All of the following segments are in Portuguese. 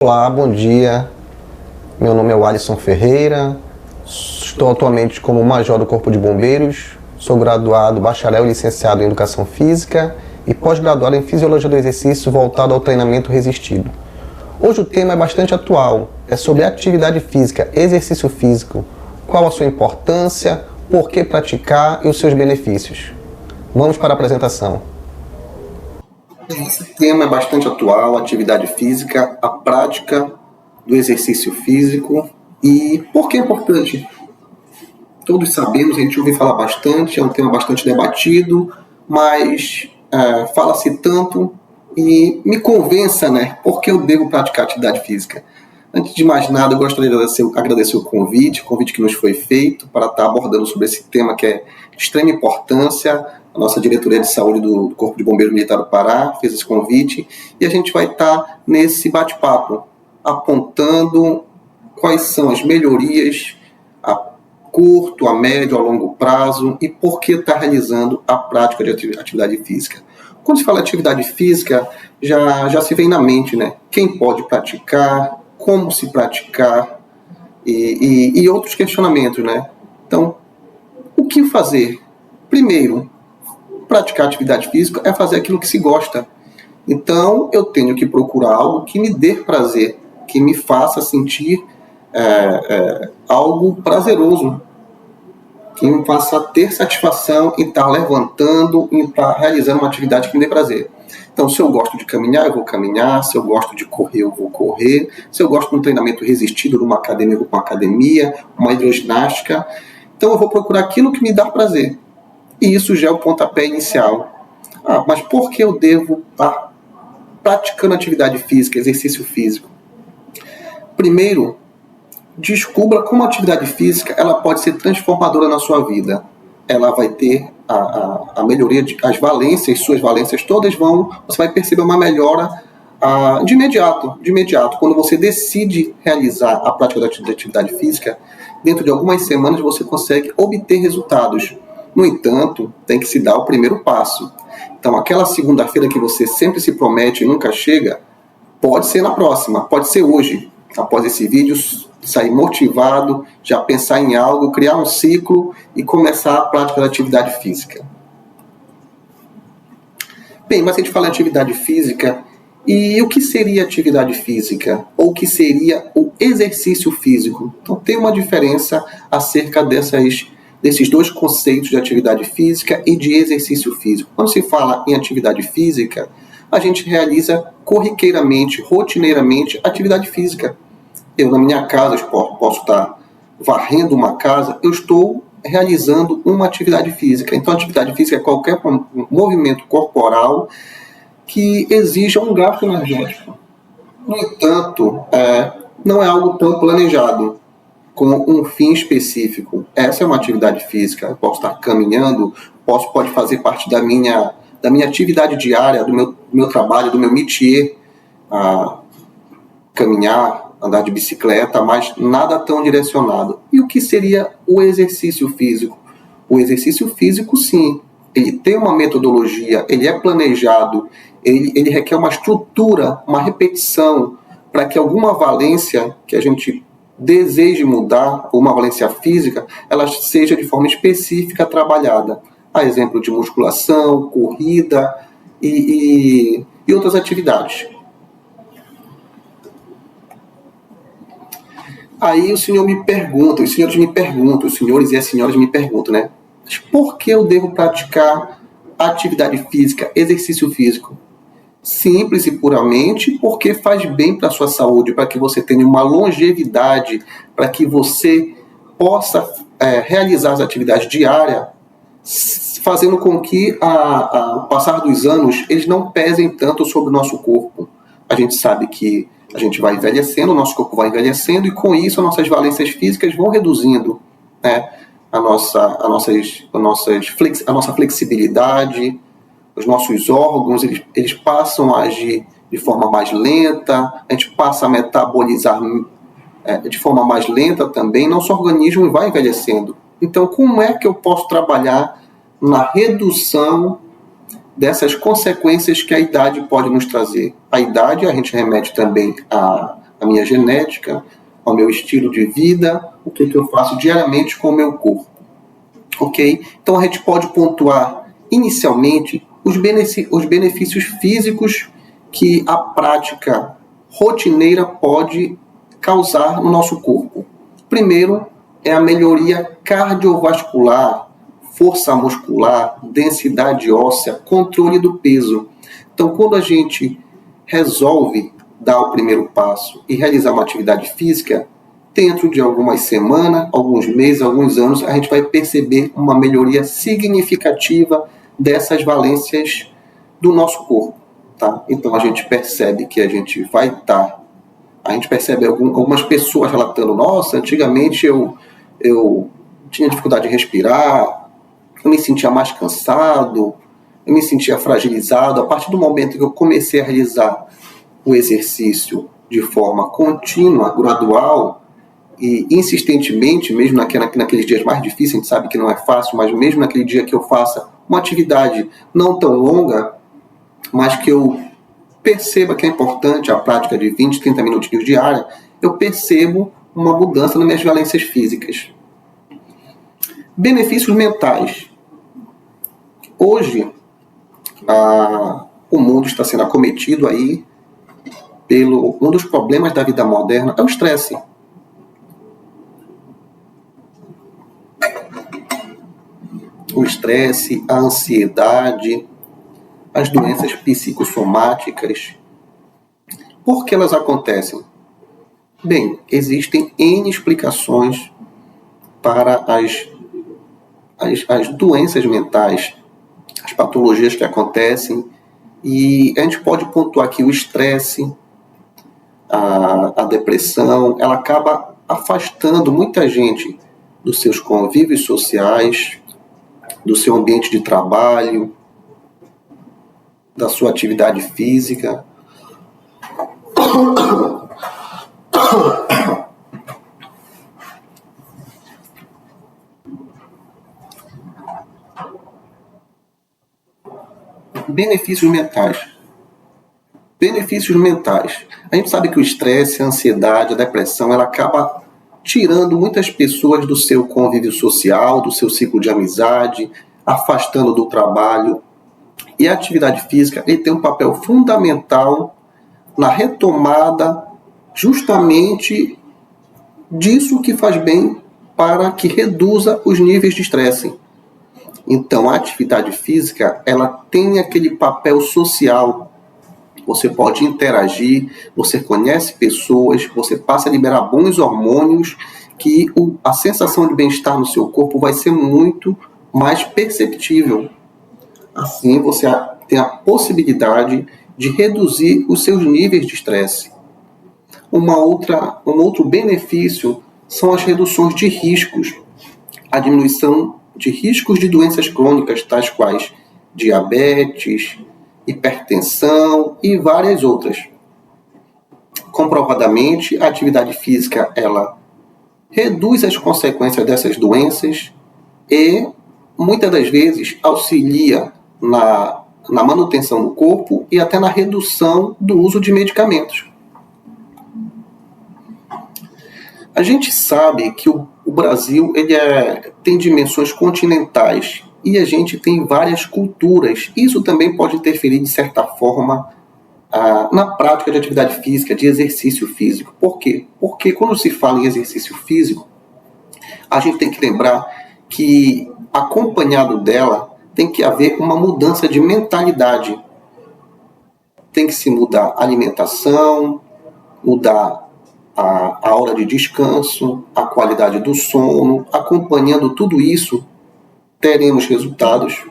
Olá, bom dia. Meu nome é Alisson Ferreira, estou atualmente como major do Corpo de Bombeiros, sou graduado, bacharel e licenciado em Educação Física e pós-graduado em Fisiologia do Exercício voltado ao treinamento resistido. Hoje o tema é bastante atual, é sobre atividade física, exercício físico, qual a sua importância, por que praticar e os seus benefícios. Vamos para a apresentação. Esse tema é bastante atual, atividade física, a prática do exercício físico e por que é importante? Todos sabemos, a gente ouve falar bastante, é um tema bastante debatido, mas fala-se tanto e me convença, por que eu devo praticar atividade física. Antes de mais nada, eu gostaria de agradecer o convite que nos foi feito para estar abordando sobre esse tema que é de extrema importância. A nossa diretoria de saúde do Corpo de Bombeiros Militar do Pará fez esse convite e a gente vai estar nesse bate-papo apontando quais são as melhorias a curto, a médio, a longo prazo e por que estar realizando a prática de atividade física. Quando se fala de atividade física, já se vem na mente, quem pode praticar, como se praticar e outros questionamentos, Então, o que fazer? Primeiro, praticar atividade física é fazer aquilo que se gosta. Então, eu tenho que procurar algo que me dê prazer, que me faça sentir algo prazeroso, que me faça ter satisfação em estar levantando, em estar realizando uma atividade que me dê prazer. Então, se eu gosto de caminhar, eu vou caminhar. Se eu gosto de correr, eu vou correr. Se eu gosto de um treinamento resistido numa academia, eu vou para uma academia, uma hidroginástica. Então, eu vou procurar aquilo que me dá prazer. E isso já é o pontapé inicial. Mas por que eu devo estar praticando atividade física, exercício físico? Primeiro, descubra como a atividade física ela pode ser transformadora na sua vida. Ela vai ter a melhoria, as valências, suas valências todas você vai perceber uma melhora de imediato. Quando você decide realizar a prática da atividade física, dentro de algumas semanas você consegue obter resultados. No entanto, tem que se dar o primeiro passo. Então, aquela segunda-feira que você sempre se promete e nunca chega, pode ser na próxima, pode ser hoje. Após esse vídeo, sair motivado, já pensar em algo, criar um ciclo e começar a prática da atividade física. Bem, mas a gente fala em atividade física, e o que seria atividade física? Ou o que seria o exercício físico? Então, tem uma diferença acerca desses dois conceitos de atividade física e de exercício físico. Quando se fala em atividade física, a gente realiza corriqueiramente, rotineiramente, atividade física. Eu, na minha casa, posso estar varrendo uma casa, eu estou realizando uma atividade física. Então, atividade física é qualquer movimento corporal que exija um gasto energético. No entanto, não é algo tão planejado, com um fim específico. Essa é uma atividade física. Eu posso estar caminhando, pode fazer parte da minha atividade diária, do meu trabalho, do meu métier, caminhar, andar de bicicleta, mas nada tão direcionado. E o que seria o exercício físico? O exercício físico, sim, ele tem uma metodologia, ele é planejado, ele requer uma estrutura, uma repetição, para que alguma valência que a gente deseje mudar, ou uma valência física, ela seja de forma específica trabalhada. A exemplo de musculação, corrida e outras atividades. Aí os senhores e as senhoras me perguntam, mas por que eu devo praticar atividade física, exercício físico? Simples e puramente porque faz bem para a sua saúde, para que você tenha uma longevidade, para que você possa realizar as atividades diárias, fazendo com que, ao passar dos anos, eles não pesem tanto sobre o nosso corpo. A gente sabe que a gente vai envelhecendo, o nosso corpo vai envelhecendo, e com isso as nossas valências físicas vão reduzindo, a nossa flexibilidade, os nossos órgãos, eles passam a agir de forma mais lenta, a gente passa a metabolizar de forma mais lenta também, nosso organismo vai envelhecendo. Então, como é que eu posso trabalhar na redução dessas consequências que a idade pode nos trazer? A idade, a gente remete também à à minha genética, ao meu estilo de vida, o que eu faço diariamente com o meu corpo. Ok? Então a gente pode pontuar inicialmente os benefícios físicos que a prática rotineira pode causar no nosso corpo. Primeiro é a melhoria cardiovascular, força muscular, densidade óssea, controle do peso. Então, quando a gente resolve dar o primeiro passo e realizar uma atividade física, dentro de algumas semanas, alguns meses, alguns anos, a gente vai perceber uma melhoria significativa dessas valências do nosso corpo. Tá? Então, a gente percebe que a gente vai estar... A gente percebe algumas pessoas relatando, nossa, antigamente eu tinha dificuldade de respirar, eu me sentia mais cansado, eu me sentia fragilizado. A partir do momento que eu comecei a realizar o exercício de forma contínua, gradual e insistentemente, mesmo naqueles dias mais difíceis, a gente sabe que não é fácil, mas mesmo naquele dia que eu faça uma atividade não tão longa, mas que eu perceba que é importante a prática de 20, 30 minutinhos diária, eu percebo uma mudança nas minhas valências físicas. Benefícios mentais. Hoje, o mundo está sendo acometido aí um dos problemas da vida moderna é o estresse. O estresse, a ansiedade, as doenças psicossomáticas. Por que elas acontecem? Bem, existem N explicações para as doenças mentais, as patologias que acontecem, e a gente pode pontuar aqui o estresse, a depressão, ela acaba afastando muita gente dos seus convívios sociais, do seu ambiente de trabalho, da sua atividade física. Benefícios mentais. Benefícios mentais. A gente sabe que o estresse, a ansiedade, a depressão, ela acaba tirando muitas pessoas do seu convívio social, do seu ciclo de amizade, afastando do trabalho. E a atividade física ele tem um papel fundamental na retomada justamente disso que faz bem para que reduza os níveis de estresse. Então, a atividade física, ela tem aquele papel social. Você pode interagir, você conhece pessoas, você passa a liberar bons hormônios, que a sensação de bem-estar no seu corpo vai ser muito mais perceptível. Assim, você tem a possibilidade de reduzir os seus níveis de estresse. Um outro benefício são as reduções de riscos, a diminuição de riscos de doenças crônicas, tais quais diabetes, hipertensão e várias outras. Comprovadamente, a atividade física ela reduz as consequências dessas doenças e, muitas das vezes, auxilia na manutenção do corpo e até na redução do uso de medicamentos. A gente sabe que o Brasil tem dimensões continentais e a gente tem várias culturas. Isso também pode interferir, de certa forma, na prática de atividade física, de exercício físico. Por quê? Porque quando se fala em exercício físico, a gente tem que lembrar que, acompanhado dela, tem que haver uma mudança de mentalidade. Tem que se mudar a alimentação, mudar a hora de descanso, a qualidade do sono. Acompanhando tudo isso, teremos resultados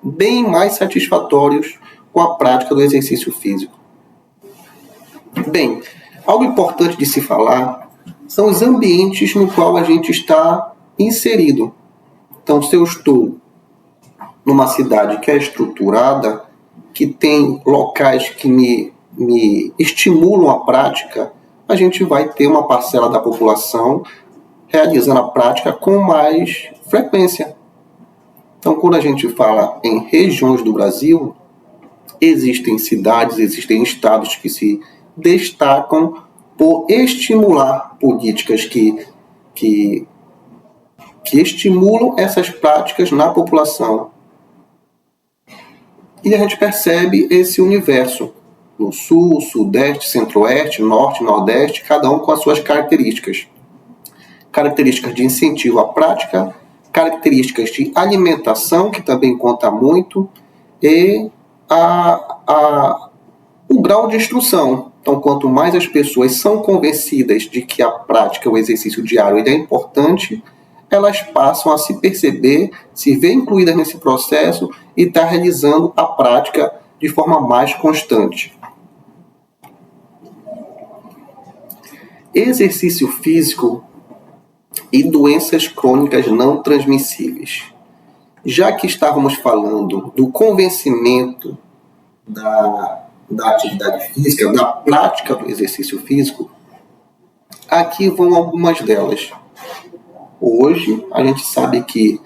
bem mais satisfatórios com a prática do exercício físico. Bem, algo importante de se falar são os ambientes no qual a gente está inserido. Então, se eu estou numa cidade que é estruturada, que tem locais que me estimulam a prática, a gente vai ter uma parcela da população realizando a prática com mais frequência. Então, quando a gente fala em regiões do Brasil, existem cidades, existem estados que se destacam por estimular políticas que estimulam essas práticas na população. E a gente percebe esse universo no sul, sudeste, centro-oeste, norte, nordeste, cada um com as suas características. Características de incentivo à prática, características de alimentação, que também conta muito, e o grau de instrução. Então, quanto mais as pessoas são convencidas de que a prática, o exercício diário, ele é importante, elas passam a se perceber, se ver incluídas nesse processo e estar realizando a prática de forma mais constante. Exercício físico e doenças crônicas não transmissíveis. Já que estávamos falando do convencimento da atividade física, da prática do exercício físico, aqui vão algumas delas. Hoje, a gente sabe que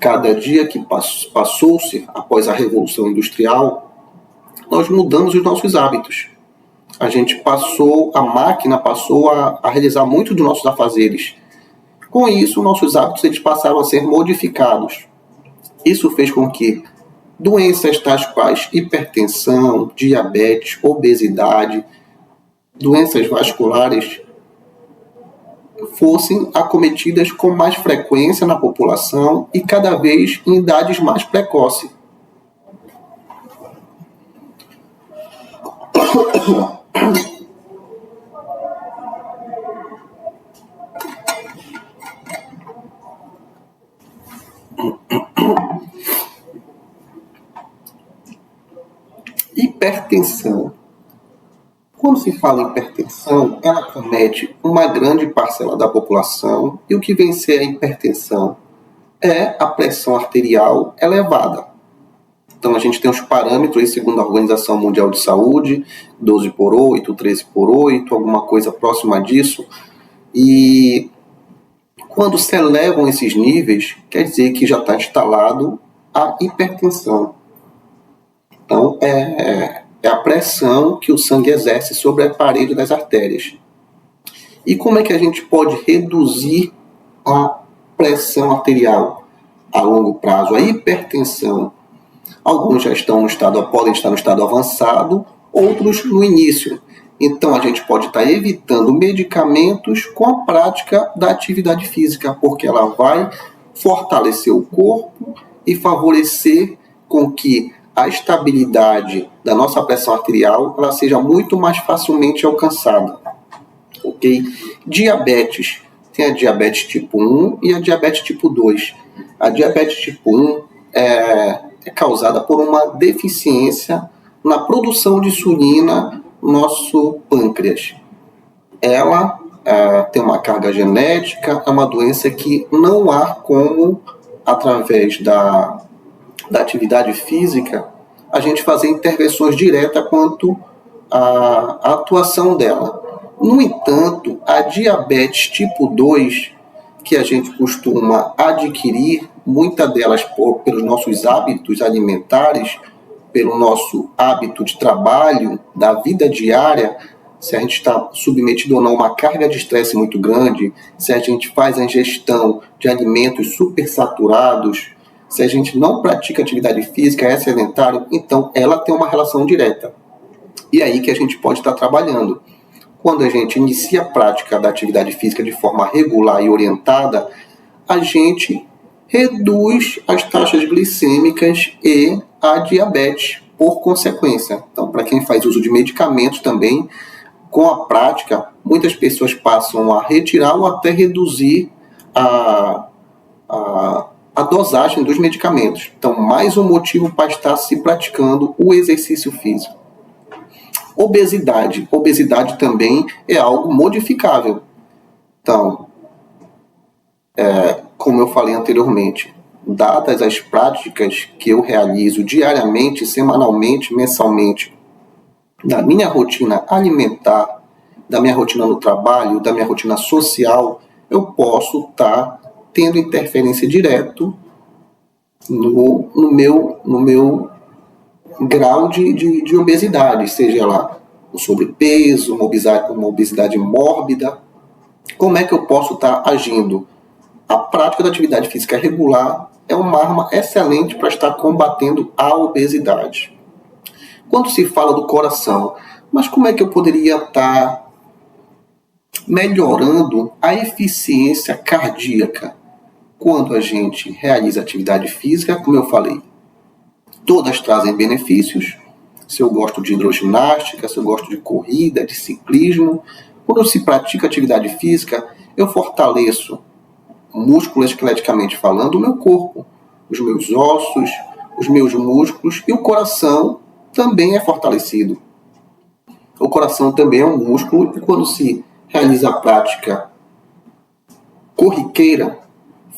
cada dia que passou-se após a Revolução Industrial, nós mudamos os nossos hábitos. A máquina passou a realizar muito dos nossos afazeres. Com isso, nossos hábitos eles passaram a ser modificados. Isso fez com que doenças tais quais hipertensão, diabetes, obesidade, doenças vasculares fossem acometidas com mais frequência na população e cada vez em idades mais precoces. Hipertensão. Quando se fala em hipertensão, ela comete uma grande parcela da população e o que vem ser a hipertensão é a pressão arterial elevada. Então a gente tem os parâmetros, segundo a Organização Mundial de Saúde, 12/8, 13/8, alguma coisa próxima disso. E quando se elevam esses níveis, quer dizer que já está instalado a hipertensão. Então, é a pressão que o sangue exerce sobre a parede das artérias. E como é que a gente pode reduzir a pressão arterial a longo prazo, a hipertensão? Alguns já podem estar no estado avançado, outros no início. Então, a gente pode estar evitando medicamentos com a prática da atividade física, porque ela vai fortalecer o corpo e favorecer com que a estabilidade da nossa pressão arterial ela seja muito mais facilmente alcançada. Ok? Diabetes. Tem a diabetes tipo 1 e a diabetes tipo 2. A diabetes tipo 1 é causada por uma deficiência na produção de insulina no nosso pâncreas. Ela tem uma carga genética, é uma doença que não há como, através da atividade física, a gente fazer intervenções diretas quanto à atuação dela. No entanto, a diabetes tipo 2, que a gente costuma adquirir, muitas delas pelos nossos hábitos alimentares, pelo nosso hábito de trabalho, da vida diária, se a gente está submetido ou não a uma carga de estresse muito grande, se a gente faz a ingestão de alimentos supersaturados, se a gente não pratica atividade física, é sedentário, então ela tem uma relação direta. E aí que a gente pode estar trabalhando. Quando a gente inicia a prática da atividade física de forma regular e orientada, a gente reduz as taxas glicêmicas e a diabetes por consequência. Então, para quem faz uso de medicamentos também, com a prática, muitas pessoas passam a retirar ou até reduzir a dosagem dos medicamentos. Então, mais um motivo para estar se praticando o exercício físico. Obesidade. Obesidade também é algo modificável. Então, como eu falei anteriormente, dadas as práticas que eu realizo diariamente, semanalmente, mensalmente, da minha rotina alimentar, da minha rotina no trabalho, da minha rotina social, eu posso estar tendo interferência direto no meu grau de obesidade, seja lá um sobrepeso, uma obesidade mórbida, como é que eu posso estar agindo? A prática da atividade física regular é uma arma excelente para estar combatendo a obesidade. Quando se fala do coração, mas como é que eu poderia estar melhorando a eficiência cardíaca quando a gente realiza atividade física? Como eu falei, todas trazem benefícios. Se eu gosto de hidroginástica, se eu gosto de corrida, de ciclismo, quando se pratica atividade física, eu fortaleço, musculoesqueleticamente falando, o meu corpo, os meus ossos, os meus músculos, e o coração também é fortalecido. O coração também é um músculo, e quando se realiza a prática corriqueira,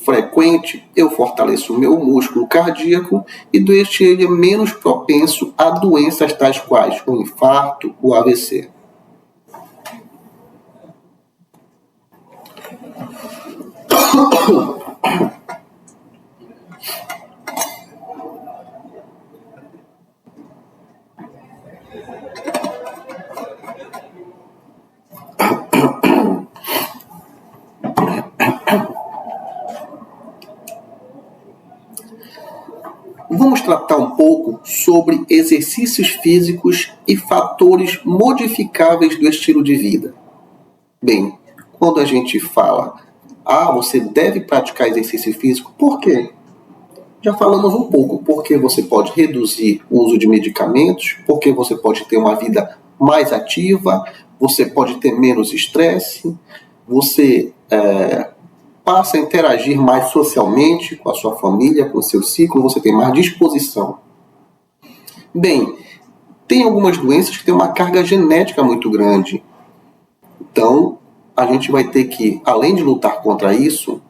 frequente, eu fortaleço o meu músculo cardíaco e deixo ele menos propenso a doenças tais quais o infarto, o AVC. Vamos tratar um pouco sobre exercícios físicos e fatores modificáveis do estilo de vida. Bem, quando a gente fala, você deve praticar exercício físico, por quê? Já falamos um pouco, porque você pode reduzir o uso de medicamentos, porque você pode ter uma vida mais ativa, você pode ter menos estresse, você passa a interagir mais socialmente com a sua família, com o seu ciclo, você tem mais disposição. Bem, tem algumas doenças que têm uma carga genética muito grande. Então, a gente vai ter que, além de lutar contra isso,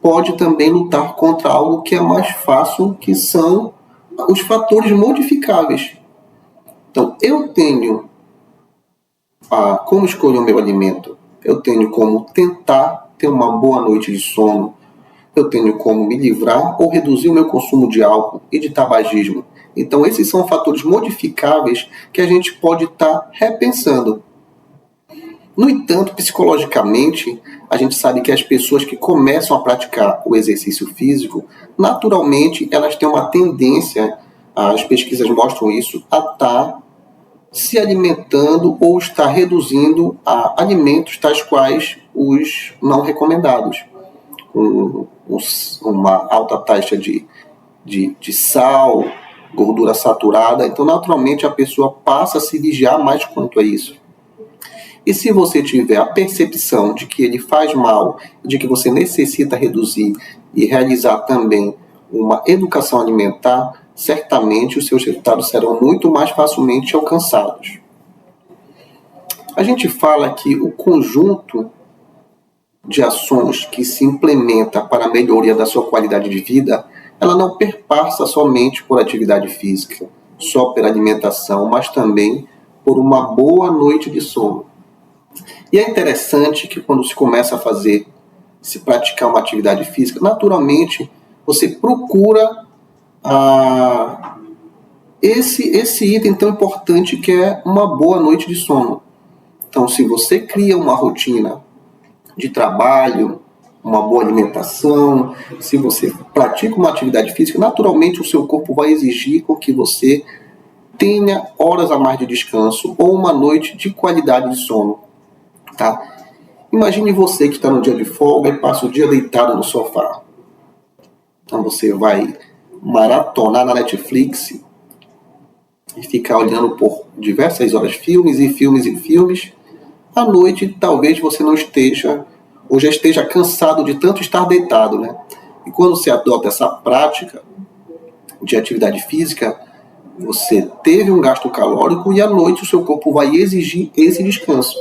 pode também lutar contra algo que é mais fácil, que são os fatores modificáveis. Então, eu tenho como escolher o meu alimento. Eu tenho como tentar ter uma boa noite de sono. Eu tenho como me livrar ou reduzir o meu consumo de álcool e de tabagismo. Então, esses são fatores modificáveis que a gente pode estar repensando. No entanto, psicologicamente, a gente sabe que as pessoas que começam a praticar o exercício físico, naturalmente, elas têm uma tendência, as pesquisas mostram isso, a estar se alimentando ou estar reduzindo a alimentos tais quais os não recomendados, com uma alta taxa de sal, gordura saturada. Então, naturalmente, a pessoa passa a se vigiar mais quanto a isso. E se você tiver a percepção de que ele faz mal, de que você necessita reduzir e realizar também uma educação alimentar, certamente os seus resultados serão muito mais facilmente alcançados. A gente fala que o conjunto de ações que se implementa para a melhoria da sua qualidade de vida, ela não perpassa somente por atividade física, só pela alimentação, mas também por uma boa noite de sono. E é interessante que quando se começa a se praticar uma atividade física, naturalmente você procura esse item tão importante que é uma boa noite de sono. Então, se você cria uma rotina de trabalho, uma boa alimentação, se você pratica uma atividade física, naturalmente o seu corpo vai exigir com que você tenha horas a mais de descanso ou uma noite de qualidade de sono. Tá? Imagine você que está no dia de folga e passa o dia deitado no sofá. Então você vai maratonar na Netflix e ficar olhando por diversas horas filmes e filmes e filmes. À noite, talvez você não esteja, ou já esteja cansado de tanto estar deitado, né? E quando você adota essa prática de atividade física, você teve um gasto calórico e à noite o seu corpo vai exigir esse descanso.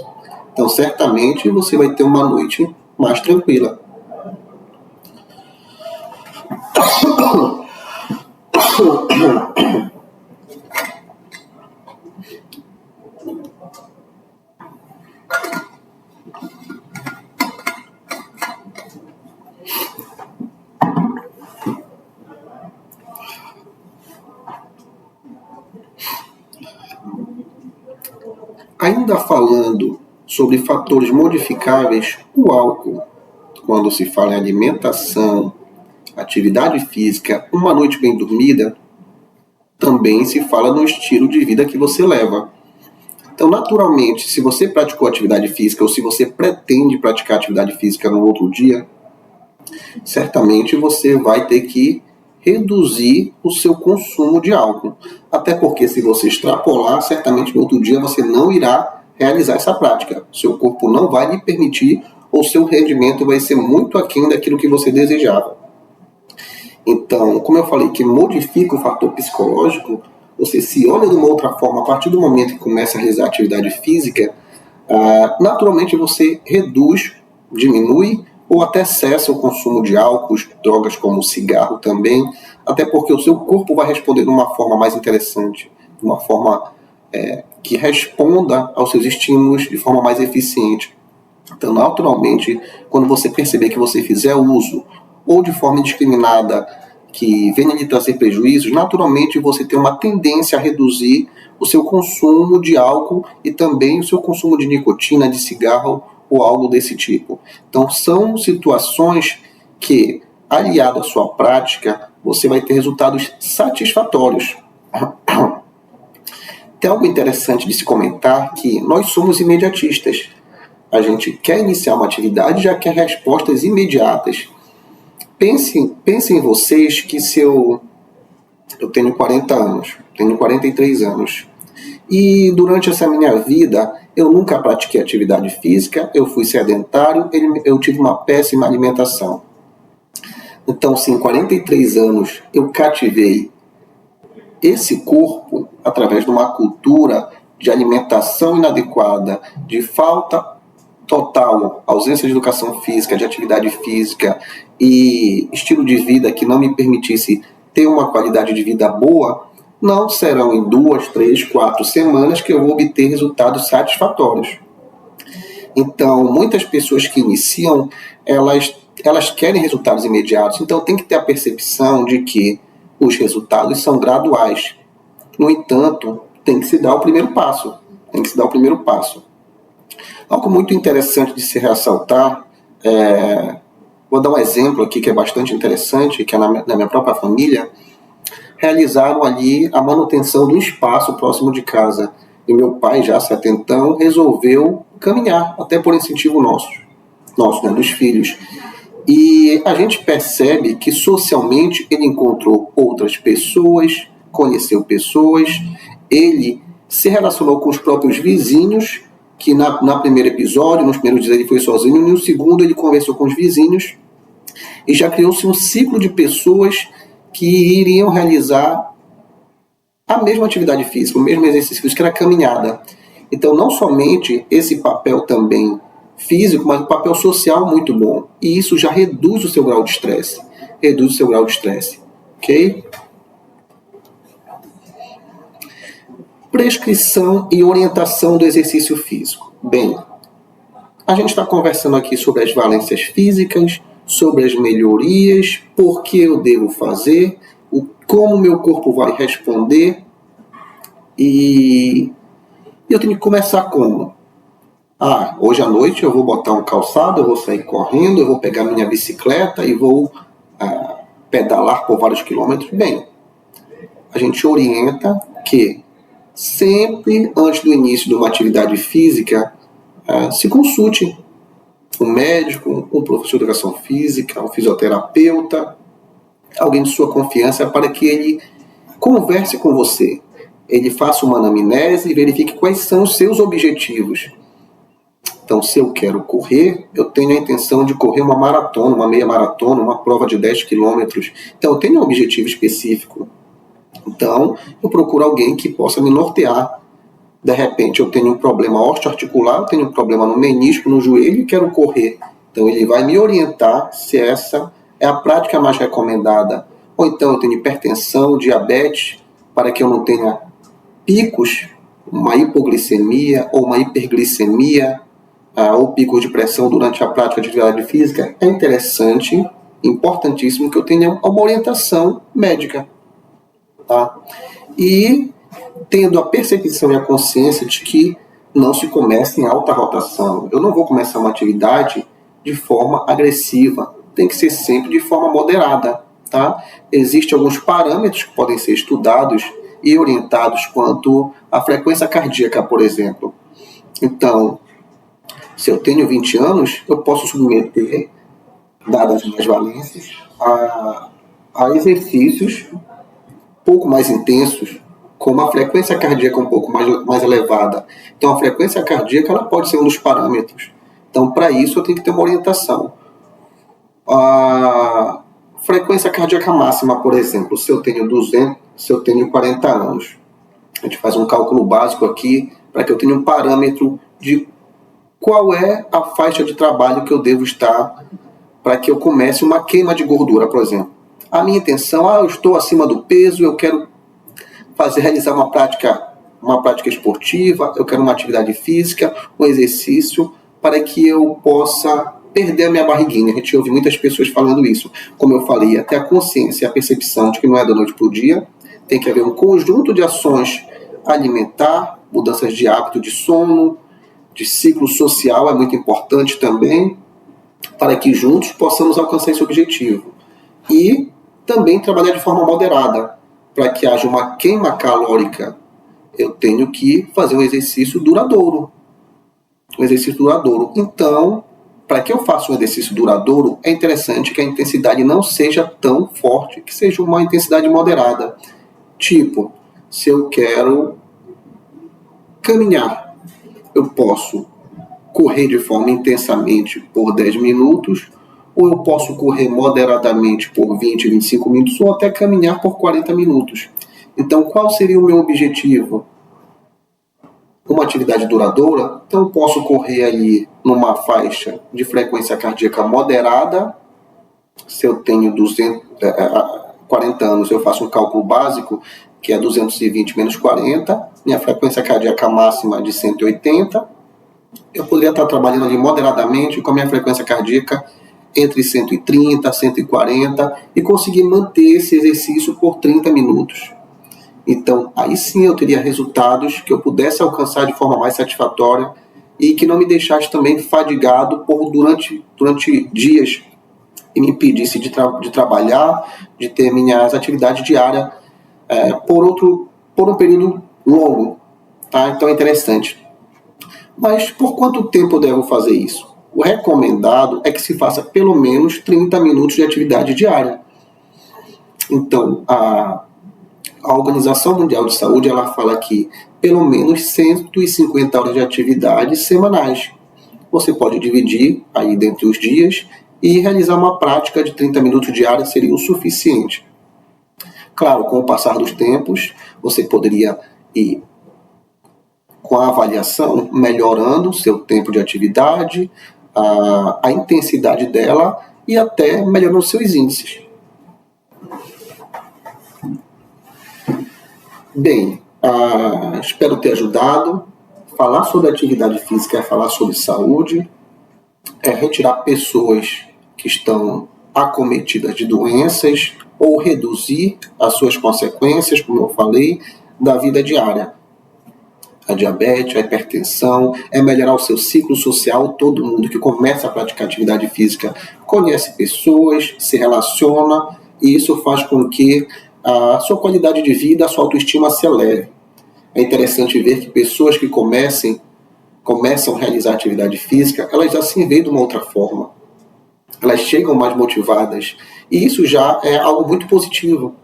Então, certamente, você vai ter uma noite mais tranquila. Ainda falando sobre fatores modificáveis, o álcool, quando se fala em alimentação, atividade física, uma noite bem dormida, também se fala no estilo de vida que você leva. Então, naturalmente, se você praticou atividade física ou se você pretende praticar atividade física no outro dia, certamente você vai ter que reduzir o seu consumo de álcool. Até porque se você extrapolar, certamente no outro dia você não irá realizar essa prática. Seu corpo não vai lhe permitir ou seu rendimento vai ser muito aquém daquilo que você desejava. Então, como eu falei, que modifica o fator psicológico, você se olha de uma outra forma a partir do momento que começa a realizar atividade física, naturalmente você reduz, diminui ou até cessa o consumo de álcool, drogas como o cigarro também, até porque o seu corpo vai responder de uma forma mais interessante, de uma forma que responda aos seus estímulos de forma mais eficiente. Então, naturalmente, quando você perceber que você fizer uso ou de forma indiscriminada que venha lhe trazer prejuízos, naturalmente você tem uma tendência a reduzir o seu consumo de álcool e também o seu consumo de nicotina, de cigarro ou algo desse tipo. Então, são situações que, aliado à sua prática, você vai ter resultados satisfatórios. Tem algo interessante de se comentar que nós somos imediatistas. A gente quer iniciar uma atividade e já quer respostas imediatas. Pensem em vocês que se eu tenho 40 anos, tenho 43 anos, e durante essa minha vida eu nunca pratiquei atividade física, eu fui sedentário, eu tive uma péssima alimentação. Então, se em 43 anos eu cativei esse corpo através de uma cultura de alimentação inadequada, de falta total, ausência de educação física, de atividade física e estilo de vida que não me permitisse ter uma qualidade de vida boa, não serão em 2, 3, 4 semanas que eu vou obter resultados satisfatórios. Então, muitas pessoas que iniciam, elas querem resultados imediatos, então tem que ter a percepção de que os resultados são graduais. No entanto, tem que se dar o primeiro passo. Algo muito interessante de se ressaltar, vou dar um exemplo aqui que é bastante interessante, que é na minha própria família, realizaram ali a manutenção do espaço próximo de casa. E meu pai, já setentão, resolveu caminhar, até por incentivo nosso, né, dos filhos. E a gente percebe que socialmente ele encontrou outras pessoas, conheceu pessoas, ele se relacionou com os próprios vizinhos, que na primeiro episódio, nos primeiros dias ele foi sozinho, e no segundo ele conversou com os vizinhos, e já criou-se um ciclo de pessoas que iriam realizar a mesma atividade física, o mesmo exercício físico, que era a caminhada. Então, não somente esse papel também físico, mas o papel social muito bom. E isso já reduz o seu grau de estresse. Ok? Prescrição e orientação do exercício físico. Bem, a gente está conversando aqui sobre as valências físicas, sobre as melhorias, por que eu devo fazer, como meu corpo vai responder, e eu tenho que começar como? Hoje à noite eu vou botar um calçado, eu vou sair correndo, eu vou pegar minha bicicleta e vou pedalar por vários quilômetros. Bem, a gente orienta que sempre antes do início de uma atividade física, se consulte um médico, um professor de educação física, um fisioterapeuta, alguém de sua confiança, para que ele converse com você, ele faça uma anamnese e verifique quais são os seus objetivos. Então, se eu quero correr, eu tenho a intenção de correr uma maratona, uma meia maratona, uma prova de 10 quilômetros. Então, eu tenho um objetivo específico. Então, eu procuro alguém que possa me nortear. De repente, eu tenho um problema osteoarticular, eu tenho um problema no menisco, no joelho e quero correr. Então, ele vai me orientar se essa é a prática mais recomendada. Ou então, eu tenho hipertensão, diabetes, para que eu não tenha picos, uma hipoglicemia ou uma hiperglicemia, ou picos de pressão durante a prática de atividade física. É interessante, importantíssimo que eu tenha uma orientação médica. Tá? E tendo a percepção e a consciência de que não se começa em alta rotação. Eu não vou começar uma atividade de forma agressiva. Tem que ser sempre de forma moderada, tá? Existem alguns parâmetros que podem ser estudados e orientados quanto à frequência cardíaca, por exemplo. Então, se eu tenho 20 anos, eu posso submeter, dadas as minhas valências, a exercícios um pouco mais intensos, com uma frequência cardíaca um pouco mais elevada. Então, a frequência cardíaca ela pode ser um dos parâmetros. Então, para isso, eu tenho que ter uma orientação. A frequência cardíaca máxima, por exemplo, se eu tenho 40 anos, a gente faz um cálculo básico aqui para que eu tenha um parâmetro de qual é a faixa de trabalho que eu devo estar para que eu comece uma queima de gordura, por exemplo. A minha intenção, eu estou acima do peso, eu quero realizar uma prática esportiva, eu quero uma atividade física, um exercício, para que eu possa perder a minha barriguinha. A gente ouve muitas pessoas falando isso. Como eu falei, até a consciência e a percepção de que não é da noite para o dia, tem que haver um conjunto de ações alimentar, mudanças de hábito de sono, de ciclo social é muito importante também, para que juntos possamos alcançar esse objetivo. E também trabalhar de forma moderada, para que haja uma queima calórica. Eu tenho que fazer um exercício duradouro. Então, para que eu faça um exercício duradouro, é interessante que a intensidade não seja tão forte, que seja uma intensidade moderada. Tipo, se eu quero caminhar, eu posso correr de forma intensamente por 10 minutos, ou eu posso correr moderadamente por 20, 25 minutos, ou até caminhar por 40 minutos. Então, qual seria o meu objetivo? Uma atividade duradoura, então eu posso correr aí numa faixa de frequência cardíaca moderada. Se eu tenho 40 anos, eu faço um cálculo básico, que é 220 menos 40, minha frequência cardíaca máxima de 180, eu poderia estar trabalhando ali moderadamente com a minha frequência cardíaca entre 130 e 140 e conseguir manter esse exercício por 30 minutos. Então, aí sim eu teria resultados que eu pudesse alcançar de forma mais satisfatória e que não me deixasse também fadigado durante dias e me impedisse de trabalhar, de ter minhas atividades diárias por um período longo. Tá? Então é interessante. Mas por quanto tempo eu devo fazer isso? O recomendado é que se faça pelo menos 30 minutos de atividade diária. Então, a Organização Mundial de Saúde ela fala que pelo menos 150 horas de atividade semanais. Você pode dividir aí dentre os dias e realizar uma prática de 30 minutos diários seria o suficiente. Claro, com o passar dos tempos, você poderia ir com a avaliação melhorando o seu tempo de atividade, a intensidade dela e até melhorando os seus índices. Bem, espero ter ajudado. Falar sobre atividade física é falar sobre saúde, é retirar pessoas que estão acometidas de doenças ou reduzir as suas consequências, como eu falei, da vida diária. A diabetes, a hipertensão, é melhorar o seu ciclo social. Todo mundo que começa a praticar atividade física conhece pessoas, se relaciona, e isso faz com que a sua qualidade de vida, a sua autoestima se eleve. É interessante ver que pessoas que começam a realizar atividade física, elas já se veem de uma outra forma. Elas chegam mais motivadas. E isso já é algo muito positivo.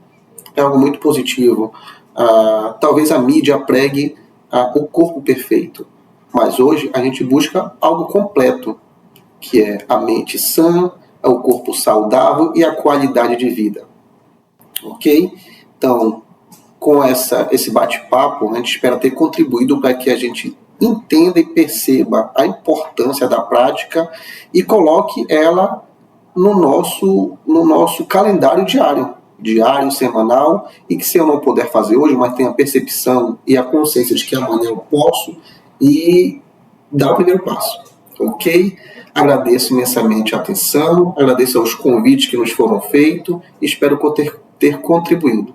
Talvez a mídia pregue o corpo perfeito. Mas hoje a gente busca algo completo, que é a mente sã, o corpo saudável e a qualidade de vida. Ok? Então, com esse bate-papo, a gente espera ter contribuído para que a gente entenda e perceba a importância da prática e coloque ela no nosso calendário diário, semanal, e que se eu não puder fazer hoje, mas tenha a percepção e a consciência de que amanhã eu posso e dar o primeiro passo. Ok? Agradeço imensamente a atenção, agradeço aos convites que nos foram feitos e espero ter contribuído.